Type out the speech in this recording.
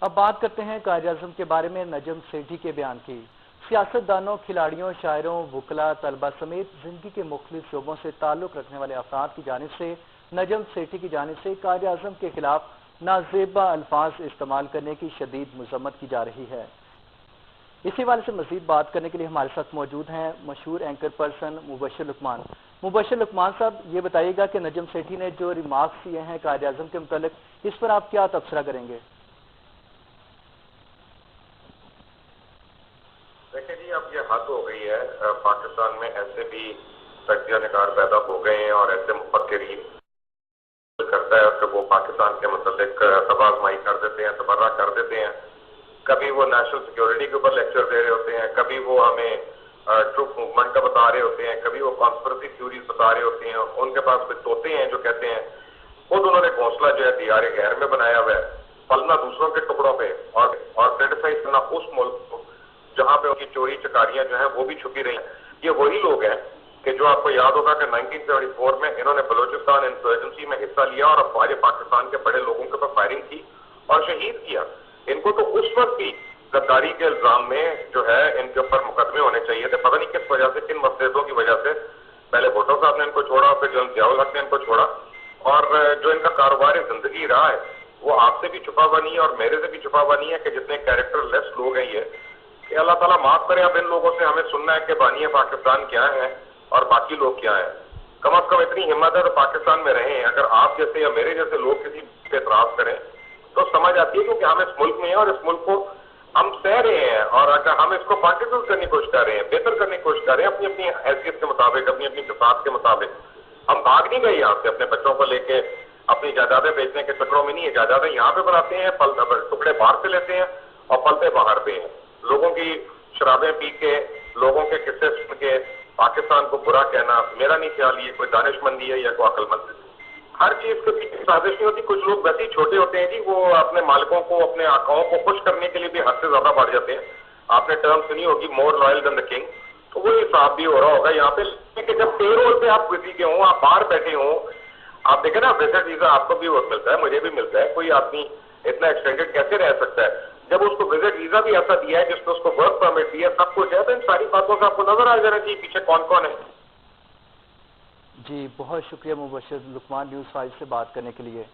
अब बात करते हैं कायद-ए-आज़म के बारे में नजम सेठी के बयान की। सियासतदानों, खिलाड़ियों, शायरों, वकला, तलबा समेत जिंदगी के मुख्तलिफ शोबों से ताल्लुक रखने वाले अफराद की जानिब से नजम सेठी की जानिब से कायद-ए-आज़म के खिलाफ नाजेबा अल्फाज इस्तेमाल करने की शदीद मजम्मत की जा रही है। इसी वाले से मजीद बात करने के लिए हमारे साथ मौजूद हैं मशहूर एंकर पर्सन मुबशर लुकमान। मुबशर लुकमान साहब, ये बताइएगा कि नजम सेठी ने जो रिमार्क्स दिए हैं कायद-ए-आज़म के मुतालिक, इस पर आप क्या तबसरा करेंगे? देखिए जी, अब ये हद हो गई है। पाकिस्तान में ऐसे भी तजिया निगार पैदा हो गए हैं और ऐसे मुफक्किरीन करता है कि वो पाकिस्तान के मुतालिक तबाज़माई कर देते हैं, तबर्रा कर देते हैं। कभी वो नेशनल सिक्योरिटी के ऊपर लेक्चर दे रहे होते हैं, कभी वो हमें ट्रुप मूवमेंट का बता रहे होते हैं, कभी वो कॉन्स्पिरेसी थ्योरीज बता रहे होते हैं। उनके पास कुछ तोते हैं जो कहते हैं खुद उन्होंने घोंसला जो है दीवार गैर में बनाया हुआ है, पलना दूसरों के टुकड़ों पे और क्रिटिसाइज करना उस मुल्क को जहां पे उनकी चोरी चकारियां जो हैं वो भी छुपी रही। ये वही लोग हैं कि जो आपको याद होगा कि 1974 में इन्होंने बलूचिस्तान इंसर्जेंसी में हिस्सा लिया और अफवाज पाकिस्तान के बड़े लोगों के ऊपर फायरिंग की और शहीद किया। इनको तो उस वक्त भी गद्दारी के इल्जाम में जो है इनके ऊपर मुकदमे होने चाहिए थे। पता नहीं किस वजह से, किन मसलेदों की वजह से पहले भुट्टो साहब ने इनको छोड़ा, फिर जनरल जियाउल हक ने इनको छोड़ा। और जो इनका कारोबार जिंदगी रहा है वो आपसे भी छुपा हुआ नहीं है और मेरे से भी छुपा हुआ नहीं है कि जितने कैरेक्टर लेस लोग हैं ये, कि अल्लाह ताला माफ करे। अब इन लोगों से हमें सुनना है कि बानी पाकिस्तान क्या है और बाकी लोग क्या है। कम अज कम इतनी हिम्मत है तो पाकिस्तान में रहें। अगर आप जैसे या मेरे जैसे लोग किसी पे एतराज करें तो समझ आती है क्योंकि हम इस मुल्क में हैं और इस मुल्क को हम सह रहे हैं और अगर हम इसको कॉन्ट्रीब्यूट करने की कोशिश कर रहे हैं, बेहतर करने की कोशिश कर रहे हैं अपनी अपनी हैसियत के मुताबिक, अपनी अपनी किफायत के मुताबिक। हम भाग नहीं गए यहाँ से अपने बच्चों को लेके अपनी जायदादें बेचने के चक्करों में नहीं है। जायदादें यहाँ पे बनाते हैं, टुकड़े बाहर से लेते हैं और पलते बाहर पे हैं। लोगों की शराबें पी के, लोगों के किस्से सुन के पाकिस्तान को बुरा कहना, मेरा नहीं ख्याल ये कोई दानिशमंदी है या कोई अक्लमंद है। हर चीज के पीछे साजिश नहीं होती। कुछ लोग वैसे ही छोटे होते हैं जी, वो अपने मालिकों को, अपने आकाओं को खुश करने के लिए भी हद से ज्यादा बढ़ जाते हैं। आपने टर्म सुनी होगी, more loyal than the king. तो वही हिसाब भी हो रहा होगा यहाँ पे कि जब पेरोल पे आप किसी के हों, आप बाहर बैठे हों, आप देखें ना विजिट वीजा आपको भी मिलता है, मुझे भी मिलता है। कोई आदमी इतना एक्सटेंडेड कैसे रह सकता है जब उसको विजिट वीजा भी ऐसा दिया है जिसमें उसको वर्क परमिट दिया, सब कुछ है। तो इन सारी बातों से आपको नजर आ जाना चाहिए पीछे कौन कौन है। जी बहुत शुक्रिया मुबशर लुकमान, न्यूज़ 5 से बात करने के लिए।